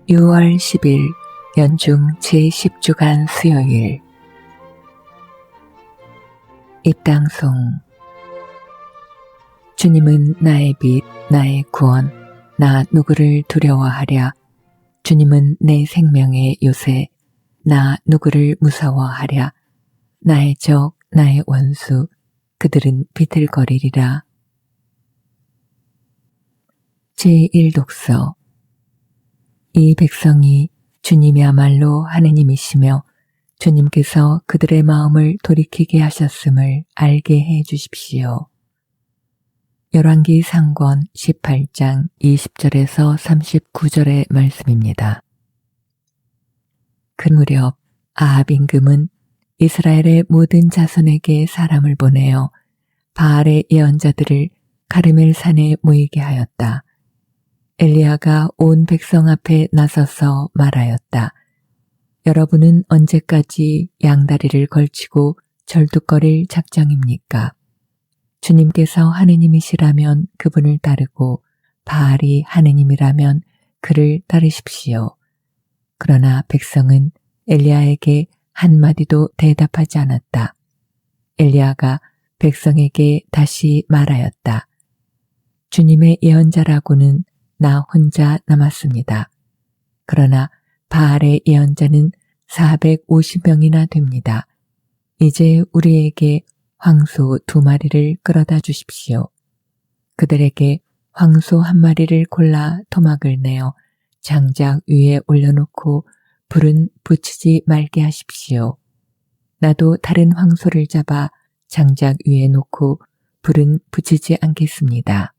6월 10일 연중 제10주간 수요일 입당송. 주님은 나의 빛, 나의 구원, 나 누구를 두려워하랴. 주님은 내 생명의 요새, 나 누구를 무서워하랴. 나의 적, 나의 원수, 그들은 비틀거리리라. 제1독서. 이 백성이 주님이야말로 하느님이시며 주님께서 그들의 마음을 돌이키게 하셨음을 알게 해 주십시오. 열왕기 상권 18장 20절에서 39절의 말씀입니다. 그 무렵 아합 임금은 이스라엘의 모든 자손에게 사람을 보내어 바알의 예언자들을 가르멜 산에 모이게 하였다. 엘리야가 온 백성 앞에 나서서 말하였다. 여러분은 언제까지 양다리를 걸치고 절뚝거릴 작정입니까? 주님께서 하느님이시라면 그분을 따르고 바알이 하느님이라면 그를 따르십시오. 그러나 백성은 엘리야에게 한마디도 대답하지 않았다. 엘리야가 백성에게 다시 말하였다. 주님의 예언자라고는 나 혼자 남았습니다. 그러나 바알의 예언자는 450명이나 됩니다. 이제 우리에게 황소 2마리를 끌어다 주십시오. 그들에게 황소 1마리를 골라 토막을 내어 장작 위에 올려놓고 불은 붙이지 말게 하십시오. 나도 다른 황소를 잡아 장작 위에 놓고 불은 붙이지 않겠습니다.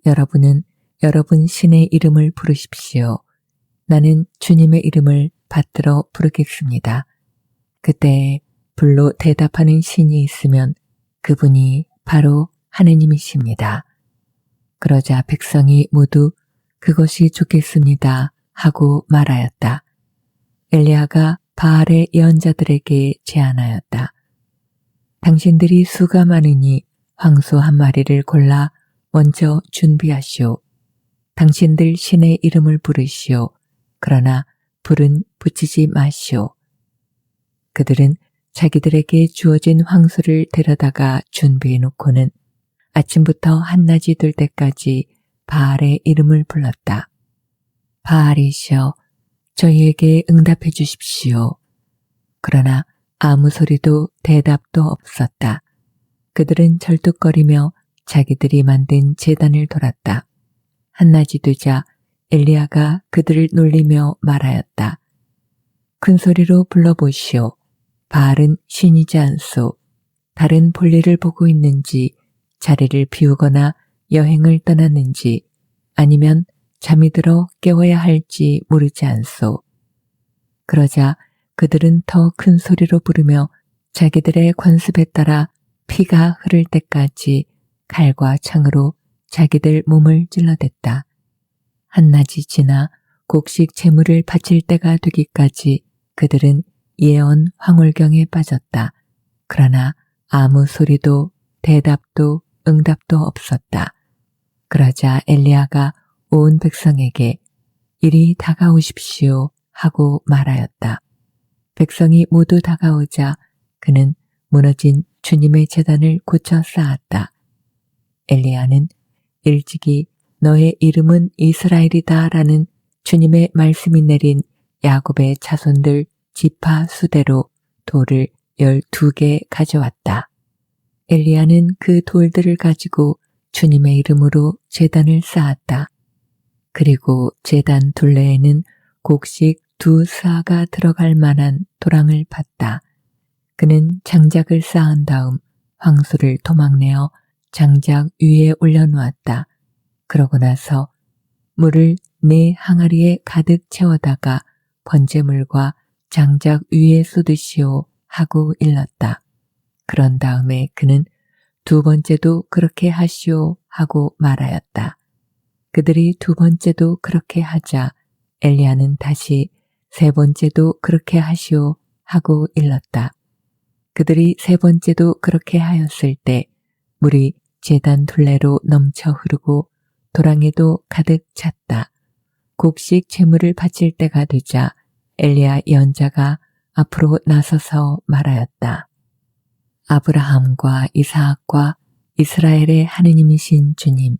여러분은 여러분 신의 이름을 부르십시오. 나는 주님의 이름을 받들어 부르겠습니다. 그때 불로 대답하는 신이 있으면 그분이 바로 하느님이십니다. 그러자 백성이 모두 그것이 좋겠습니다 하고 말하였다. 엘리야가 바알의 예언자들에게 제안하였다. 당신들이 수가 많으니 황소 1마리를 골라 먼저 준비하시오. 당신들 신의 이름을 부르시오. 그러나 불은 붙이지 마시오. 그들은 자기들에게 주어진 황소를 데려다가 준비해 놓고는 아침부터 한낮이 될 때까지 바알의 이름을 불렀다. 바알이시여, 저희에게 응답해 주십시오. 그러나 아무 소리도 대답도 없었다. 그들은 절뚝거리며 자기들이 만든 제단을 돌았다. 한낮이 되자 엘리야가 그들을 놀리며 말하였다. 큰 소리로 불러보시오. 바알은 신이지 않소. 다른 볼일을 보고 있는지, 자리를 비우거나 여행을 떠났는지, 아니면 잠이 들어 깨워야 할지 모르지 않소. 그러자 그들은 더 큰 소리로 부르며 자기들의 관습에 따라 피가 흐를 때까지 칼과 창으로 자기들 몸을 찔러댔다. 한낮이 지나 곡식 제물을 바칠 때가 되기까지 그들은 예언 황홀경에 빠졌다. 그러나 아무 소리도 대답도 응답도 없었다. 그러자 엘리야가 온 백성에게 이리 다가오십시오 하고 말하였다. 백성이 모두 다가오자 그는 무너진 주님의 제단을 고쳐 쌓았다. 엘리야는 일찍이 너의 이름은 이스라엘이다 라는 주님의 말씀이 내린 야곱의 자손들 지파 수대로 돌을 12개 가져왔다. 엘리야는 그 돌들을 가지고 주님의 이름으로 제단을 쌓았다. 그리고 제단 둘레에는 곡식 2스아가 들어갈 만한 도랑을 팠다. 그는 장작을 쌓은 다음 황소를 토막내어 장작 위에 올려놓았다. 그러고 나서 물을 4항아리에 가득 채워다가 번제물과 장작 위에 쏟으시오 하고 일렀다. 그런 다음에 그는 2번째도 그렇게 하시오 하고 말하였다. 그들이 2번째도 그렇게 하자 엘리야는 다시 3번째도 그렇게 하시오 하고 일렀다. 그들이 3번째도 그렇게 하였을 때 물이 제단 둘레로 넘쳐 흐르고 도랑에도 가득 찼다. 곡식 제물을 바칠 때가 되자 엘리야 예언자가 앞으로 나서서 말하였다. 아브라함과 이삭과 이스라엘의 하느님이신 주님,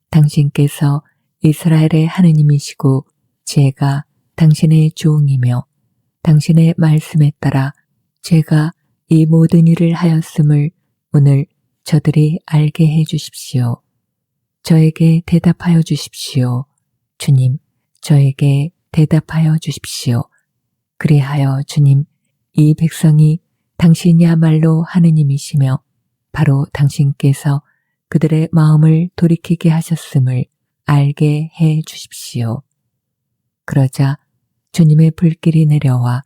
당신께서 이스라엘의 하느님이시고 제가 당신의 종이며 당신의 말씀에 따라 제가 이 모든 일을 하였음을 오늘 저들이 알게 해 주십시오. 저에게 대답하여 주십시오. 주님, 저에게 대답하여 주십시오. 그리하여 주님, 이 백성이 당신이야말로 하느님이시며 바로 당신께서 그들의 마음을 돌이키게 하셨음을 알게 해 주십시오. 그러자 주님의 불길이 내려와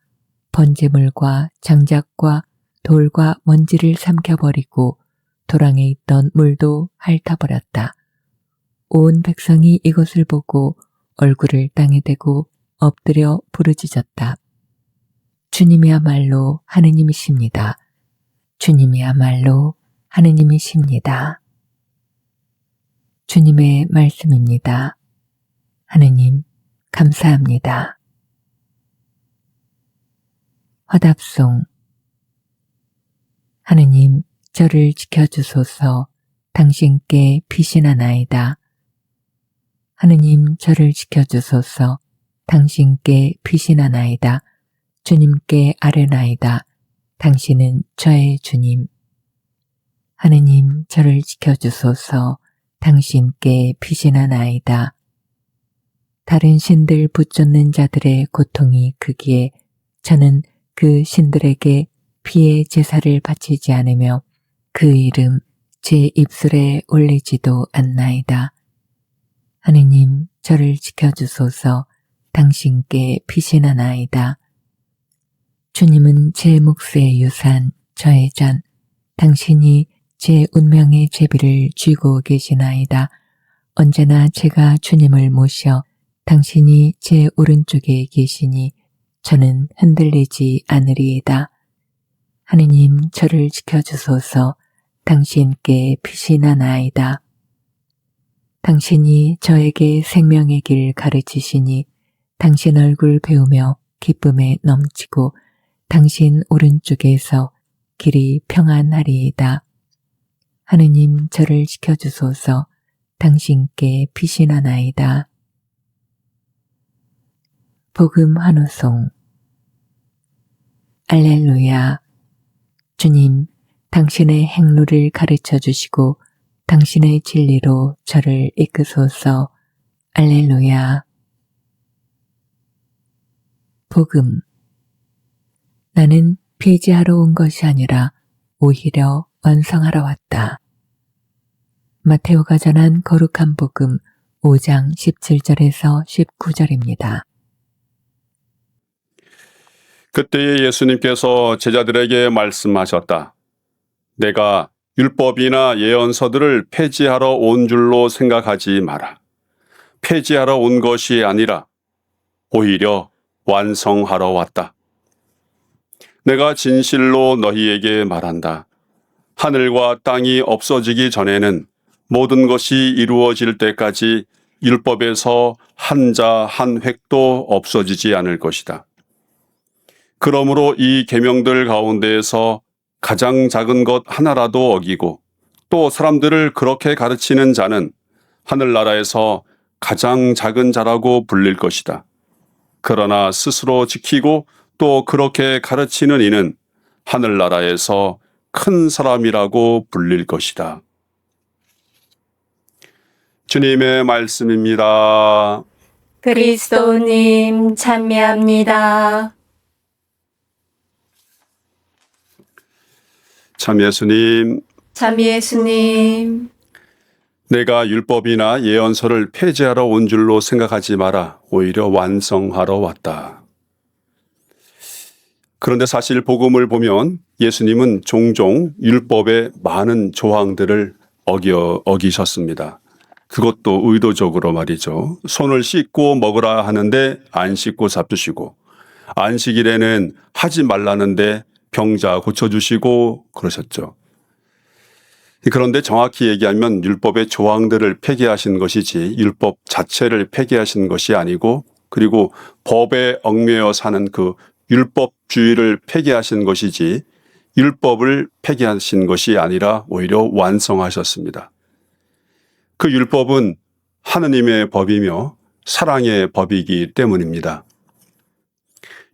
번제물과 장작과 돌과 먼지를 삼켜버리고 도랑에 있던 물도 핥아버렸다. 온 백성이 이것을 보고 얼굴을 땅에 대고 엎드려 부르짖었다. 주님이야말로 하느님이십니다. 주님이야말로 하느님이십니다. 주님의 말씀입니다. 하느님, 감사합니다. 화답송. 하느님, 저를 지켜주소서. 당신께 피신하나이다. 하느님, 저를 지켜주소서. 당신께 피신하나이다. 주님께 아뢰나이다. 당신은 저의 주님. 하느님, 저를 지켜주소서. 당신께 피신하나이다. 다른 신들 붙잡는 자들의 고통이 크기에 저는 그 신들에게 피의 제사를 바치지 않으며 그 이름 제 입술에 올리지도 않나이다. 하느님, 저를 지켜주소서. 당신께 피신하나이다. 주님은 제 몫의 유산, 저의 잔, 당신이 제 운명의 제비를 쥐고 계시나이다. 언제나 제가 주님을 모셔 당신이 제 오른쪽에 계시니 저는 흔들리지 않으리이다. 하느님, 저를 지켜주소서. 당신께 피신하나이다. 당신이 저에게 생명의 길 가르치시니 당신 얼굴 배우며 기쁨에 넘치고 당신 오른쪽에서 길이 평안하리이다. 하느님, 저를 지켜주소서. 당신께 피신하나이다. 복음 환호송. 알렐루야. 주님, 당신의 행로를 가르쳐 주시고 당신의 진리로 저를 이끄소서. 알렐루야. 복음. 나는 폐지하러 온 것이 아니라 오히려 완성하러 왔다. 마테오가 전한 거룩한 복음 5장 17절에서 19절입니다. 그때에 예수님께서 제자들에게 말씀하셨다. 내가 율법이나 예언서들을 폐지하러 온 줄로 생각하지 마라. 폐지하러 온 것이 아니라 오히려 완성하러 왔다. 내가 진실로 너희에게 말한다. 하늘과 땅이 없어지기 전에는 모든 것이 이루어질 때까지 율법에서 한 자 한 획도 없어지지 않을 것이다. 그러므로 이 계명들 가운데에서 가장 작은 것 하나라도 어기고 또 사람들을 그렇게 가르치는 자는 하늘나라에서 가장 작은 자라고 불릴 것이다. 그러나 스스로 지키고 또 그렇게 가르치는 이는 하늘나라에서 큰 사람이라고 불릴 것이다. 주님의 말씀입니다. 그리스도님 찬미합니다. 참 예수님, 참 예수님, 내가 율법이나 예언서를 폐지하러 온 줄로 생각하지 마라. 오히려 완성하러 왔다. 그런데 사실 복음을 보면 예수님은 종종 율법의 많은 조항들을 어기셨습니다. 그것도 의도적으로 말이죠. 손을 씻고 먹으라 하는데 안 씻고 잡수시고, 안식일에는 하지 말라는데 병자 고쳐주시고 그러셨죠. 그런데 정확히 얘기하면 율법의 조항들을 폐기하신 것이지 율법 자체를 폐기하신 것이 아니고, 그리고 법에 얽매여 사는 그 율법주의를 폐기하신 것이지 율법을 폐기하신 것이 아니라 오히려 완성하셨습니다. 그 율법은 하느님의 법이며 사랑의 법이기 때문입니다.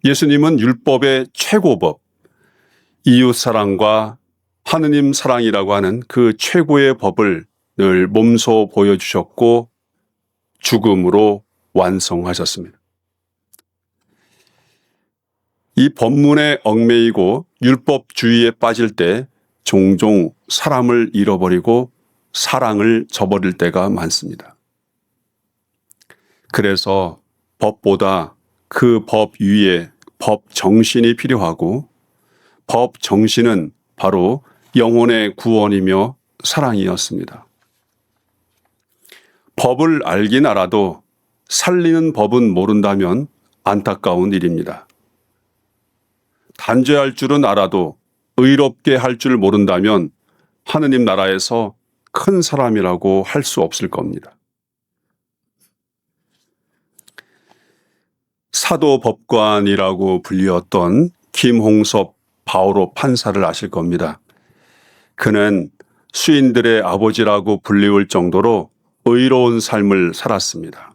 예수님은 율법의 최고법, 이웃사랑과 하느님 사랑이라고 하는 그 최고의 법을 늘 몸소 보여주셨고 죽음으로 완성하셨습니다. 이 법문에 얽매이고 율법주의에 빠질 때 종종 사람을 잃어버리고 사랑을 저버릴 때가 많습니다. 그래서 법보다 그 법 위에 법 정신이 필요하고, 법 정신은 바로 영혼의 구원이며 사랑이었습니다. 법을 알긴 알아도 살리는 법은 모른다면 안타까운 일입니다. 단죄할 줄은 알아도 의롭게 할 줄 모른다면 하느님 나라에서 큰 사람이라고 할 수 없을 겁니다. 사도법관이라고 불리었던 김홍섭 바오로 판사를 아실 겁니다. 그는 수인들의 아버지라고 불리울 정도로 의로운 삶을 살았습니다.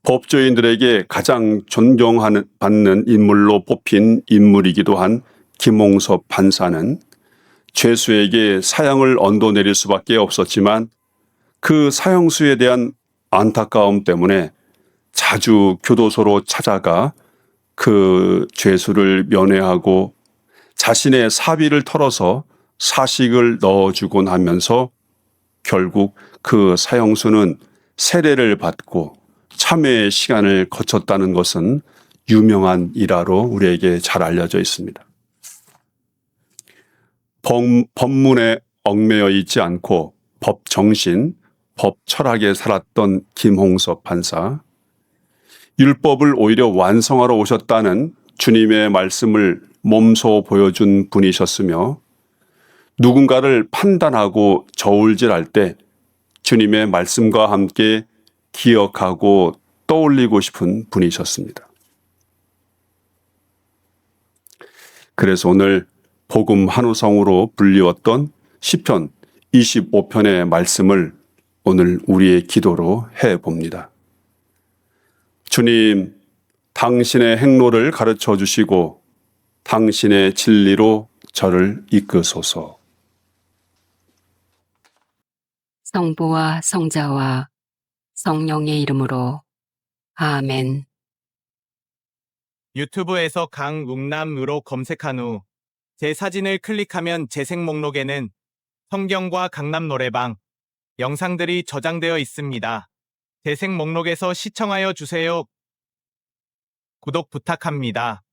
법조인들에게 가장 존경받는 인물로 뽑힌 인물이기도 한 김홍섭 판사는 죄수에게 사형을 언도내릴 수밖에 없었지만 그 사형수에 대한 안타까움 때문에 자주 교도소로 찾아가 그 죄수를 면회하고 자신의 사비를 털어서 사식을 넣어주곤 하면서 결국 그 사형수는 세례를 받고 참회의 시간을 거쳤다는 것은 유명한 일화로 우리에게 잘 알려져 있습니다. 법문에 얽매여 있지 않고 법 정신, 법 철학에 살았던 김홍섭 판사, 율법을 오히려 완성하러 오셨다는 주님의 말씀을 몸소 보여준 분이셨으며, 누군가를 판단하고 저울질할 때 주님의 말씀과 함께 기억하고 떠올리고 싶은 분이셨습니다. 그래서 오늘 복음 한우성으로 불리웠던 시편 25편의 말씀을 오늘 우리의 기도로 해봅니다. 주님, 당신의 행로를 가르쳐 주시고 당신의 진리로 저를 이끄소서. 성부와 성자와 성령의 이름으로 아멘. 유튜브에서 강웅남으로 검색한 후 제 사진을 클릭하면 재생 목록에는 성경과 강남 노래방 영상들이 저장되어 있습니다. 재생 목록에서 시청하여 주세요. 구독 부탁합니다.